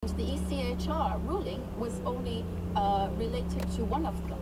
The ECHR ruling was only related to one of them.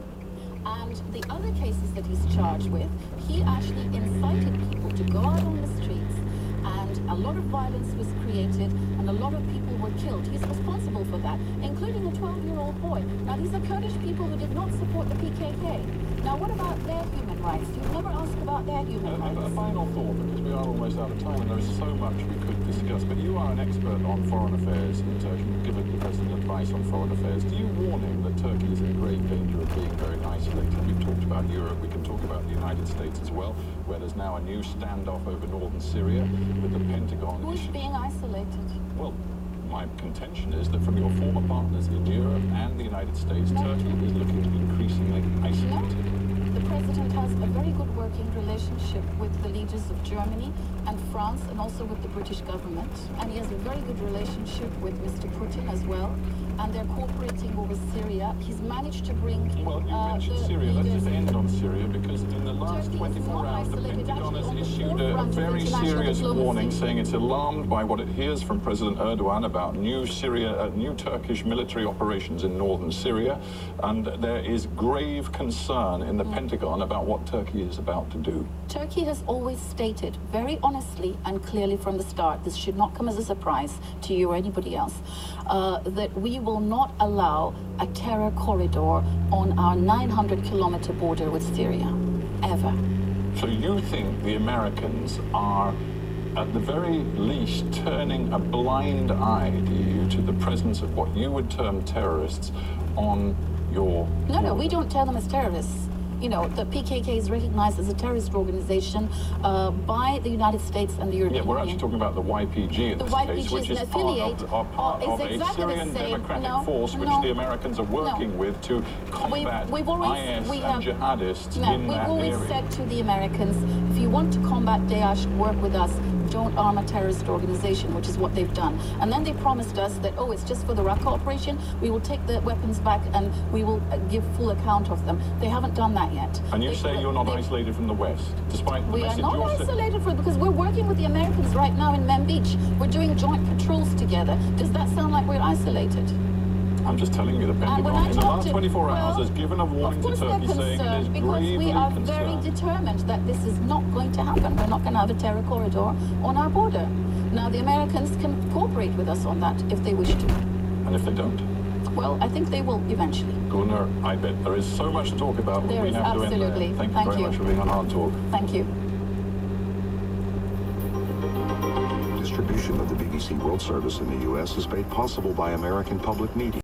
And the other cases that he's charged with, he actually incited people to go out on the streets, and a lot of violence was created, and a lot of people were killed. He's responsible for that, including a 12-year-old boy. Now, these are Kurdish people who did not support the PKK. Now, what about their human rights? You never ask about their human rights. A final thought, because we are almost out of time, and there is so much we could discuss. But you are an expert on foreign affairs in Turkey. You've given the president advice on foreign affairs. Do you warn him that Turkey is in grave danger of being very isolated? We've talked about Europe. We can talk about the United States as well, where there's now a new standoff over northern Syria with the Pentagon. Who's being isolated? Well, my contention is that from your former partners in Europe and the United States, Turkey is looking increasingly isolated. The president has a very good working relationship with the leaders of Germany and France, and also with the British government. And he has a very good relationship with Mr. Putin as well. And they're cooperating over Syria. He's managed to bring... Well, you mentioned Syria. Let's just end on Syria, because in the last 24 hours, the Pentagon has issued a very serious warning, saying it's alarmed by what it hears from President Erdogan about new Turkish military operations in northern Syria. And there is grave concern in the Pentagon about what Turkey is about to do. Turkey has always stated very honestly and clearly from the start, this should not come as a surprise to you or anybody else, that we will not allow a terror corridor on our 900-kilometer border with Syria, ever. So you think the Americans are, at the very least, turning a blind eye, do you, to the presence of what you would term terrorists on your border? No, we don't tell them as terrorists. You know, the PKK is recognized as a terrorist organization by the United States and the European Union. Yeah, we're actually talking about the YPG in this case, which is part of a Syrian democratic force which the Americans are working with to combat IS and jihadists in that area. We've always said to the Americans, if you want to combat Daesh, work with us. Don't arm a terrorist organization, which is what they've done. And then they promised us that, oh, it's just for the Raqqa operation. We will take the weapons back and we will give full account of them. They haven't done that yet. And you say you're not isolated from the West, despite the message you're saying? We are not isolated because we're working with the Americans right now in Mem Beach. We're doing joint patrols together. Does that sound like we're isolated? I'm just telling you, the Pentagon in the last 24 hours has given a warning to Turkey saying it is gravely we are very determined that this is not going to happen. We're not going to have a terror corridor on our border. Now, the Americans can cooperate with us on that if they wish to. And if they don't? Well, I think they will eventually. Gunnar, I bet there is so much to talk about, but we have to end there. Thank you very much for being on Hard Talk. Thank you. Distribution of the BBC World Service in the U.S. is made possible by American Public Media.